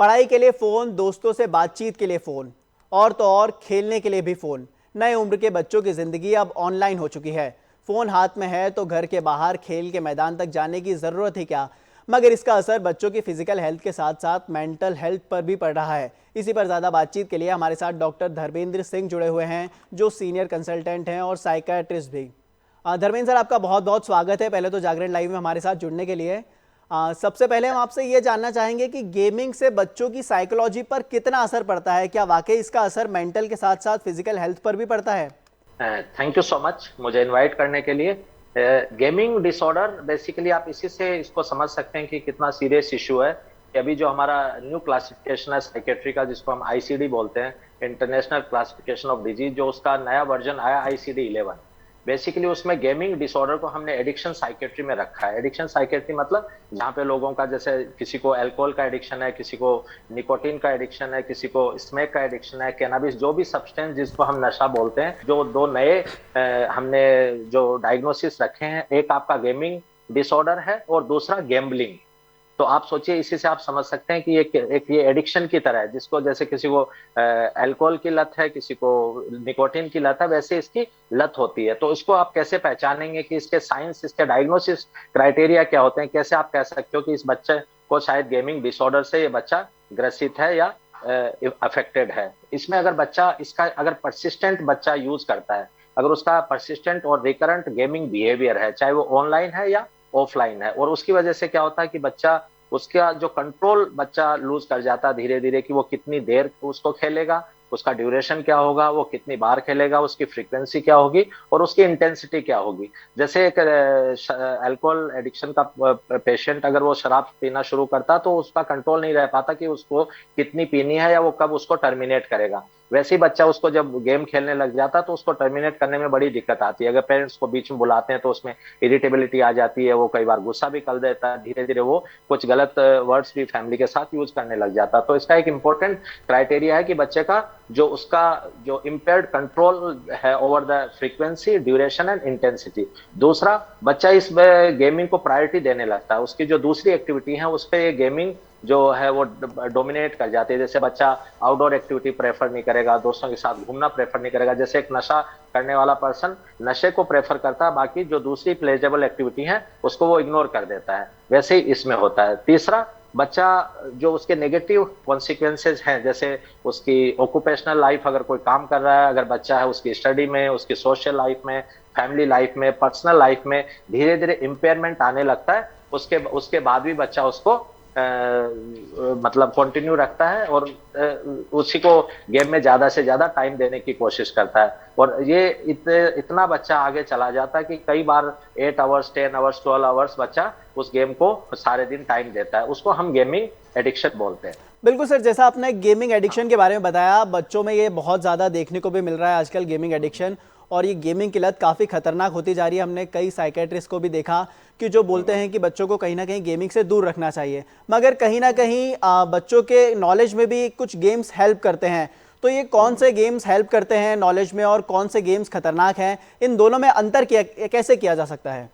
पढ़ाई के लिए फ़ोन, दोस्तों से बातचीत के लिए फ़ोन और तो और खेलने के लिए भी फ़ोन। नए उम्र के बच्चों की ज़िंदगी अब ऑनलाइन हो चुकी है। फ़ोन हाथ में है तो घर के बाहर खेल के मैदान तक जाने की ज़रूरत ही क्या। मगर इसका असर बच्चों की फिजिकल हेल्थ के साथ साथ मेंटल हेल्थ पर भी पड़ रहा है। इसी पर ज़्यादा बातचीत के लिए हमारे साथ डॉक्टर धर्मेंद्र सिंह जुड़े हुए हैं, जो सीनियर कंसल्टेंट हैं और साइकियाट्रिस्ट भी। धर्मेंद्र सर, आपका बहुत बहुत स्वागत है पहले तो जागरण लाइव में हमारे साथ जुड़ने के लिए। सबसे पहले हम आपसे ये जानना चाहेंगे कि गेमिंग से बच्चों की साइकोलॉजी पर कितना असर पड़ता है। क्या वाकई इसका असर मेंटल के साथ साथ फिजिकल हेल्थ पर भी पड़ता है? थैंक यू सो मच मुझे इनवाइट करने के लिए। गेमिंग डिसऑर्डर बेसिकली आप इसी से इसको समझ सकते हैं कि कितना सीरियस इशू है कि अभी जो हमारा न्यू क्लासिफिकेशन है साइकेट्री का, जिसको हम आईसीडी बोलते हैं, इंटरनेशनल क्लासिफिकेशन ऑफ डिजीज, जो उसका नया वर्जन आया आईसीडी 11, बेसिकली उसमें गेमिंग डिसऑर्डर को हमने एडिक्शन साइकेट्री में रखा है। एडिक्शन साइकेट्री मतलब जहाँ पे लोगों का, जैसे किसी को अल्कोहल का एडिक्शन है, किसी को निकोटीन का एडिक्शन है, किसी को स्मोक का एडिक्शन है, कैनाबिस, जो भी सब्सटेंस जिसको हम नशा बोलते हैं, जो दो नए हमने जो डायग्नोसिस रखे हैं, एक आपका गेमिंग डिसऑर्डर है और दूसरा गैम्बलिंग। तो आप सोचिए, इसी से आप समझ सकते हैं कि एक ये एडिक्शन की तरह है, जिसको जैसे किसी को अल्कोहल की लत है, किसी को निकोटीन की लत है, वैसे इसकी लत होती है। तो इसको आप कैसे पहचानेंगे कि इसके साइंस, इसके डायग्नोसिस क्राइटेरिया क्या होते हैं? कैसे आप कह सकते हो कि इस बच्चे को शायद गेमिंग डिसऑर्डर से ये बच्चा ग्रसित है या अफेक्टेड है? इसमें अगर बच्चा इसका अगर परसिस्टेंट बच्चा यूज करता है, अगर उसका परसिस्टेंट और रिकरेंट गेमिंग बिहेवियर है, चाहे वो ऑनलाइन है या ऑफलाइन है, और उसकी वजह से क्या होता है कि बच्चा, उसका जो कंट्रोल बच्चा लूज कर जाता है धीरे धीरे, कि वो कितनी देर उसको खेलेगा, उसका ड्यूरेशन क्या होगा, वो कितनी बार खेलेगा, उसकी फ्रीक्वेंसी क्या होगी और उसकी इंटेंसिटी क्या होगी। जैसे एक अल्कोहल एडिक्शन का पेशेंट अगर वो शराब पीना शुरू करता तो उसका कंट्रोल नहीं रह पाता कि उसको कितनी पीनी है या वो कब उसको टर्मिनेट करेगा। वैसे ही बच्चा उसको जब गेम खेलने लग जाता तो उसको टर्मिनेट करने में बड़ी दिक्कत आती है। अगर पेरेंट्स को बीच में बुलाते हैं तो उसमें इरिटेबिलिटी आ जाती है, वो कई बार गुस्सा भी कर देता है, धीरे धीरे वो कुछ गलत वर्ड्स भी फैमिली के साथ यूज करने लग जाता है। तो इसका एक इंपॉर्टेंट क्राइटेरिया है कि बच्चे का जो उसका जो इम्पेयर्ड कंट्रोल है over the frequency, duration and intensity. दूसरा, बच्चा इस गेमिंग को प्रायोरिटी देने लगता है, उसकी जो दूसरी एक्टिविटी है उस पर ये गेमिंग जो है वो डोमिनेट कर जाती है। जैसे बच्चा आउटडोर एक्टिविटी प्रेफर नहीं करेगा, दोस्तों के साथ घूमना प्रेफर नहीं करेगा। जैसे एक नशा करने वाला पर्सन नशे को प्रेफर करता है, बाकी जो दूसरी प्लेजेबल एक्टिविटी है उसको वो इग्नोर कर देता है, वैसे ही इसमें होता है। तीसरा, बच्चा जो उसके नेगेटिव कॉन्सिक्वेंसेज हैं, जैसे उसकी ऑक्यूपेशनल लाइफ, अगर कोई काम कर रहा है, अगर बच्चा है, उसकी स्टडी में, उसकी सोशल लाइफ में, फैमिली लाइफ में, पर्सनल लाइफ में धीरे धीरे इम्पेयरमेंट आने लगता है। उसके उसके बाद भी बच्चा उसको मतलब कंटिन्यू रखता है और उसी को गेम में ज्यादा से ज्यादा टाइम देने की कोशिश करता है। और ये इतना बच्चा आगे चला जाता है कि कई बार 8 आवर्स, 10 आवर्स, 12 आवर्स बच्चा उस गेम को सारे दिन टाइम देता है। उसको हम गेमिंग एडिक्शन बोलते हैं। बिल्कुल सर, जैसा आपने गेमिंग एडिक्शन के बारे में बताया, बच्चों में ये बहुत ज़्यादा देखने को भी मिल रहा है आजकल गेमिंग एडिक्शन। और ये गेमिंग की लत काफ़ी खतरनाक होती जा रही है। हमने कई साइकेट्रिस्ट को भी देखा कि जो बोलते हैं कि बच्चों को कहीं ना कहीं गेमिंग से दूर रखना चाहिए, मगर कहीं ना कहीं बच्चों के नॉलेज में भी कुछ गेम्स हेल्प करते हैं। तो ये कौन से गेम्स हेल्प करते हैं नॉलेज में और कौन से गेम्स खतरनाक हैं, इन दोनों में अंतर कैसे किया जा सकता है?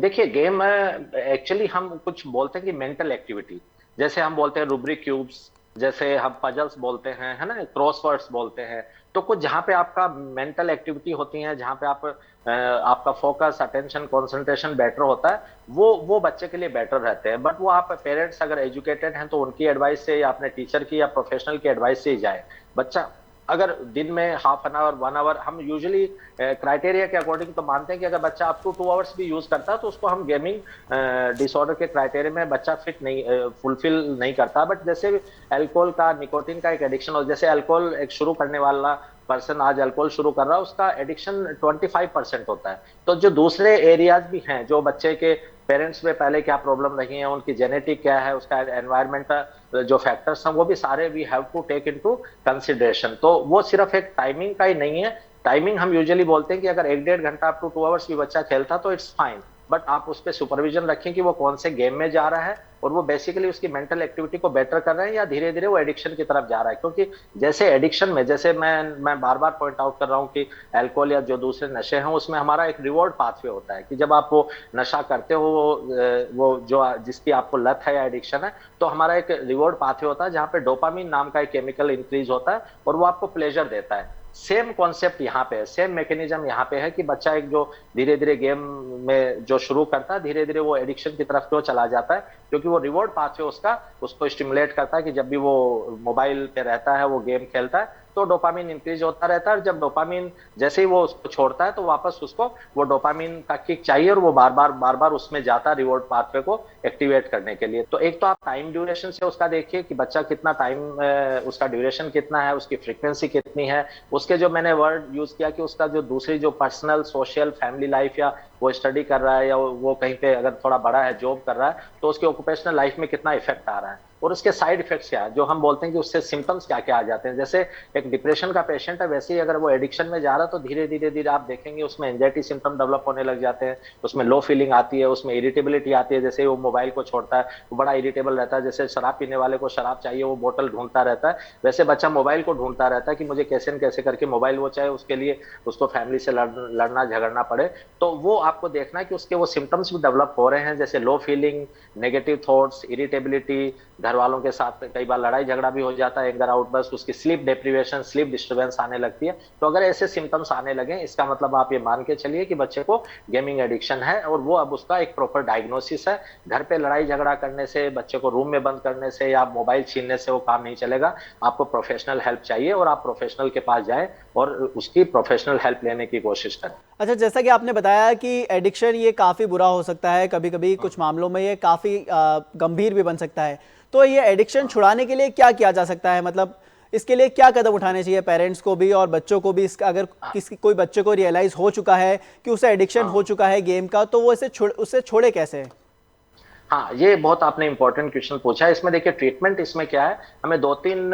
देखिए, गेम एक्चुअली हम कुछ बोलते हैं कि मेंटल एक्टिविटी, जैसे हम बोलते हैं रूब्रिक क्यूब्स, जैसे हम पजल्स बोलते हैं, है ना, क्रॉसवर्ड्स बोलते हैं। तो कुछ जहाँ पे आपका मेंटल एक्टिविटी होती है, जहाँ पे आप आपका फोकस, अटेंशन, कंसंट्रेशन बेटर होता है, वो बच्चे के लिए बेटर रहते हैं। बट वो आप पेरेंट्स अगर एजुकेटेड हैं तो उनकी एडवाइस से या अपने टीचर की या प्रोफेशनल की एडवाइस से ही जाए। बच्चा अगर दिन में हाफ एन आवर, 1 आवर, हम यूजुअली क्राइटेरिया के अकॉर्डिंग तो मानते हैं कि अगर बच्चा अप टू 2 आवर्स भी यूज करता है तो उसको हम गेमिंग डिसऑर्डर के क्राइटेरिया में बच्चा फिट नहीं, फुलफिल नहीं करता। बट जैसे अल्कोहल का, निकोटीन का एक एडिक्शन हो, जैसे अल्कोहल एक शुरू करने वाला पर्सन आज अल्कोहल शुरू कर रहा है, उसका एडिक्शन 25% होता है। तो जो दूसरे एरियाज भी हैं, जो बच्चे के पेरेंट्स में पहले क्या प्रॉब्लम रही है, उनकी जेनेटिक क्या है, उसका एनवायरमेंट जो फैक्टर्स हैं, वो भी सारे we have to take into consideration. तो वो सिर्फ एक टाइमिंग का ही नहीं है। टाइमिंग हम यूजुअली बोलते हैं कि अगर 1-1.5 घंटा अप टू 2 आवर्स भी बच्चा खेलता तो इट्स फाइन। बट आप उस पर सुपरविजन रखें कि वो कौन से गेम में जा रहा है और वो बेसिकली उसकी मेंटल एक्टिविटी को बेटर कर रहे हैं या धीरे धीरे वो एडिक्शन की तरफ जा रहा है। क्योंकि जैसे एडिक्शन में, जैसे मैं बार बार पॉइंट आउट कर रहा हूँ कि अल्कोहल या जो दूसरे नशे हैं उसमें हमारा एक रिवॉर्ड पाथवे होता है कि जब आप वो नशा करते हो, वो जो जिसकी आपको लत है या एडिक्शन है, तो हमारा एक रिवॉर्ड पाथवे होता है जहाँ पे डोपामिन नाम का एक केमिकल इंक्रीज होता है और वो आपको प्लेजर देता है। सेम कॉन्सेप्ट यहाँ पे है, सेम मैकेनिज्म यहाँ पे है कि बच्चा एक जो धीरे धीरे गेम में जो शुरू करता है, धीरे धीरे वो एडिक्शन की तरफ क्यों चला जाता है, क्योंकि वो रिवॉर्ड पाथवे उसका उसको स्टिमुलेट करता है कि जब भी वो मोबाइल पे रहता है, वो गेम खेलता है, तो डोपामिन इंक्रीज होता रहता है। और जब डोपामिन जैसे ही वो उसको छोड़ता है तो वापस उसको वो डोपामिन का किक चाहिए और वो बार बार उसमें जाता है रिवॉर्ड पाथवे को एक्टिवेट करने के लिए। तो एक तो आप टाइम ड्यूरेशन से उसका देखिए कि बच्चा कितना टाइम, उसका ड्यूरेशन कितना है, उसकी फ्रीक्वेंसी कितनी है, उसके जो मैंने वर्ड यूज किया कि उसका जो दूसरी जो पर्सनल सोशल फैमिली लाइफ, या वो स्टडी कर रहा है या वो कहीं पे अगर थोड़ा बड़ा है जॉब कर रहा है, तो उसके ऑक्यूपेशनल लाइफ में कितना इफेक्ट आ रहा है और उसके साइड इफेक्ट्स क्या है, जो हम बोलते हैं कि उससे सिम्टम्स क्या क्या आ जाते हैं। जैसे एक डिप्रेशन का पेशेंट है, वैसे ही अगर वो एडिक्शन में जा रहा है तो धीरे धीरे धीरे आप देखेंगे उसमें एंजाइटी सिम्टम डेवलप होने लग जाते हैं, उसमें लो फीलिंग आती है, उसमें इरिटेबिलिटी आती है। जैसे वो मोबाइल को छोड़ता है वो बड़ा इरिटेबल रहता है, जैसे शराब पीने वाले को शराब चाहिए वो बोतल ढूंढता रहता है, वैसे बच्चा मोबाइल को ढूंढता रहता है कि मुझे कैसे न कैसे करके मोबाइल, वो चाहे उसके लिए उसको फैमिली से लड़ना झगड़ना पड़े। तो वो आपको देखना है कि उसके वो सिम्टम्स भी डेवलप हो रहे हैं, जैसे लो फीलिंग, नेगेटिव थॉट्स, इरिटेबिलिटी, घर वालों के साथ कई बार लड़ाई झगड़ा भी हो जाता है, एंगर आउटबर्स्ट, उसकी स्लीप डेप्रिवेशन, स्लीप डिस्टर्बेंस आने लगती है। तो अगर ऐसे सिम्टम्स आने लगे, इसका मतलब आप ये मान के चलिए कि बच्चे को गेमिंग एडिक्शन है और वो अब उसका एक प्रॉपर डायग्नोसिस है। घर पे लड़ाई झगड़ा करने से, बच्चे को रूम में बंद करने से या मोबाइल छीनने से वो काम नहीं चलेगा, आपको प्रोफेशनल हेल्प चाहिए और आप प्रोफेशनल के पास जाएं और उसकी प्रोफेशनल हेल्प लेने की कोशिश करें। अच्छा, जैसा कि आपने बताया कि एडिक्शन ये काफ़ी बुरा हो सकता है, कभी कभी कुछ मामलों में ये काफ़ी गंभीर भी बन सकता है। तो ये एडिक्शन छुड़ाने के लिए क्या किया जा सकता है, मतलब इसके लिए क्या कदम उठाने चाहिए पेरेंट्स को भी और बच्चों को भी? इसका अगर किसी कोई बच्चे को रियलाइज हो चुका है कि उसे एडिक्शन हो चुका है गेम का, तो वो उससे छोड़े कैसे? हाँ, ये बहुत आपने इंपॉर्टेंट क्वेश्चन पूछा है। इसमें देखिए ट्रीटमेंट इसमें क्या है, हमें दो तीन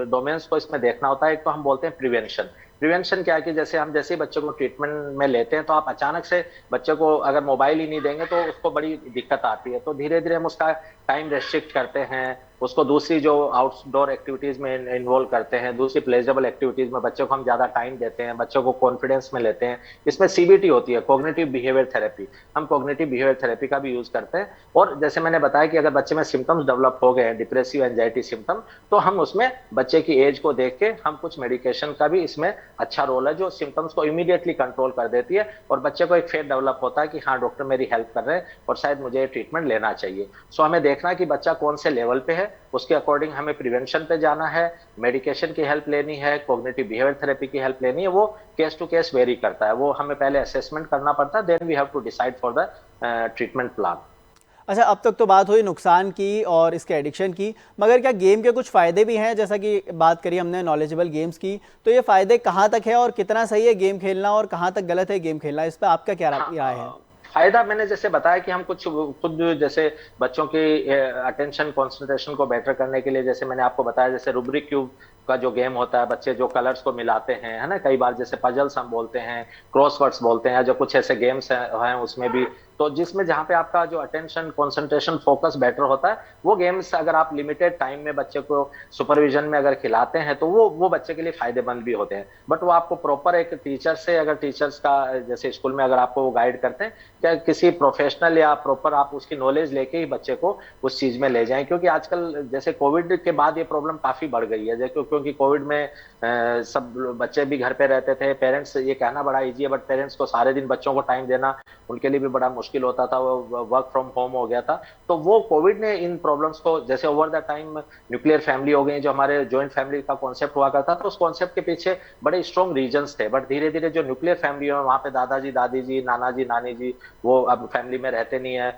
डोमेन्स को इसमें देखना होता है। एक तो हम बोलते हैं प्रिवेंशन। प्रिवेंशन क्या है कि जैसे हम जैसे ही बच्चे को ट्रीटमेंट में लेते हैं तो आप अचानक से बच्चे को अगर मोबाइल ही नहीं देंगे तो उसको बड़ी दिक्कत आती है। तो धीरे धीरे हम उसका टाइम रेस्ट्रिक्ट करते हैं, उसको दूसरी जो आउटडोर एक्टिविटीज में इन्वॉल्व करते हैं, दूसरी प्लेजरेबल एक्टिविटीज में बच्चों को हम ज्यादा टाइम देते हैं, बच्चों को कॉन्फिडेंस में लेते हैं। इसमें सीबीटी होती है, कॉग्निटिव बिहेवियर थेरेपी। हम कॉग्निटिव बिहेवियर थेरेपी का भी यूज करते हैं। और जैसे मैंने बताया कि अगर बच्चे में सिम्टम्स डेवलप हो गए हैं, डिप्रेसिव एंजाइटी सिम्टम, तो हम उसमें बच्चे की एज को देख के हम कुछ मेडिकेशन का भी इसमें अच्छा रोल है, जो सिम्टम्स को इमीडिएटली कंट्रोल कर देती है और बच्चे को एक फेथ डेवलप होता है कि हाँ डॉक्टर मेरी हेल्प कर रहे हैं और शायद मुझे ट्रीटमेंट लेना चाहिए। सो हमें देखना है कि बच्चा कौन से लेवल पे है, उसके अकॉर्डिंग हमें प्रिवेंशन पे जाना है, मेडिकेशन की हेल्प लेनी है, कॉग्निटिव बिहेवियर थेरेपी की हेल्प लेनी है। वो केस टू केस वेरी करता है, वो हमें पहले असेसमेंट करना पड़ता है, then we have to decide for the treatment plan. अच्छा, अब तक तो बात हुई नुकसान की और इसके एडिक्शन की, मगर क्या गेम के कुछ फ़ायदे भी हैं? जैसा कि बात करी हमने नॉलेजेबल गेम्स की, तो ये फ़ायदे कहाँ तक है और कितना सही है गेम खेलना और कहाँ तक गलत है गेम खेलना? इस पर आपका क्या राय है? फायदा मैंने जैसे बताया कि हम कुछ खुद जैसे बच्चों की अटेंशन कंसंट्रेशन को बेटर करने के लिए, जैसे मैंने आपको बताया, जैसे रूब्रिक क्यूब का जो गेम होता है, बच्चे जो कलर्स को मिलाते हैं, है ना, कई बार जैसे पजल्स हम बोलते हैं, क्रॉसवर्ड्स बोलते हैं, जो कुछ ऐसे गेम्स हैं उसमें भी, तो जिसमें जहाँ पे आपका जो अटेंशन कंसंट्रेशन फोकस बेटर होता है, वो गेम्स अगर आप लिमिटेड टाइम में बच्चे को सुपरविजन में अगर खिलाते हैं तो वो बच्चे के लिए फायदेमंद भी होते हैं। बट वो आपको प्रॉपर एक टीचर से, अगर टीचर्स का जैसे स्कूल में अगर आपको वो गाइड करते हैं, क्या किसी प्रोफेशनल या प्रॉपर आप उसकी नॉलेज लेके ही बच्चे को उस चीज में ले जाएं। क्योंकि आजकल जैसे कोविड के बाद ये प्रॉब्लम काफी बढ़ गई है, क्योंकि कोविड में सब बच्चे भी घर पे रहते थे, पेरेंट्स, ये कहना बड़ा इजी है बट पेरेंट्स को सारे दिन बच्चों को टाइम देना उनके लिए भी बड़ा मुश्किल होता था, वो वर्क फ्रॉम होम हो गया था। तो वो कोविड ने इन प्रॉब्लम्स को, जैसे over the time nuclear family हो गई, जो हमारे जॉइंट फैमिली का कॉन्सेप्ट हुआ करता था, उस कॉन्सेप्ट के पीछे बड़े स्ट्रॉन्ग रीजंस थे। बट धीरे धीरे जो न्यूक्लियर फैमिली है, वहां पे दादाजी दादी जी, नाना जी नानी जी वो अब फैमिली में रहते नहीं है,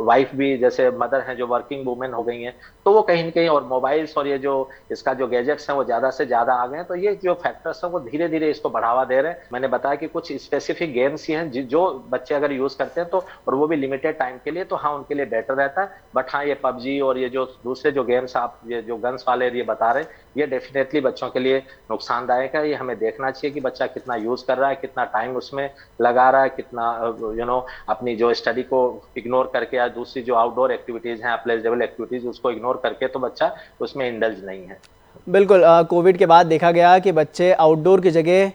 वाइफ भी जैसे मदर हैं जो वर्किंग वुमेन हो गई हैं, तो वो कहीं ना कहीं, और मोबाइल्स और ये जो इसका जो गैजेट्स हैं वो ज्यादा से ज्यादा आ गए हैं, तो ये जो फैक्टर्स हैं वो धीरे धीरे इसको बढ़ावा दे रहे हैं। मैंने बताया कि कुछ स्पेसिफिक गेम्स ही हैं जो बच्चे अगर यूज करते हैं तो, और वो भी लिमिटेड टाइम के लिए, तो हाँ उनके लिए बेटर रहता है। बट हाँ ये पबजी और ये जो दूसरे जो गेम्स आप ये जो गन्स वाले ये बता रहे हैं, ये डेफिनेटली बच्चों के लिए नुकसानदायक है। ये हमें देखना चाहिए कि बच्चा कितना यूज कर रहा है, कितना टाइम उसमें लगा रहा है, कितना अपनी जो स्टडी को इग्नोर करके या दूसरी जो आउटडोर एक्टिविटीज हैं, प्लेजरेबल एक्टिविटीज, उसको इग्नोर करके तो बच्चा उसमें इंडल्ज नहीं है। बिल्कुल, कोविड के बाद देखा गया कि बच्चे आउटडोर की जगह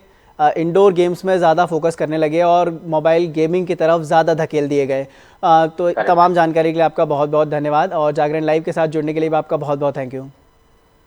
इंडोर गेम्स में ज़्यादा फोकस करने लगे और मोबाइल गेमिंग की तरफ ज़्यादा धकेल दिए गए। तो करेक्ट। तमाम जानकारी के लिए आपका बहुत बहुत धन्यवाद, और जागरण लाइव के साथ जुड़ने के लिए भी आपका बहुत बहुत थैंक यू।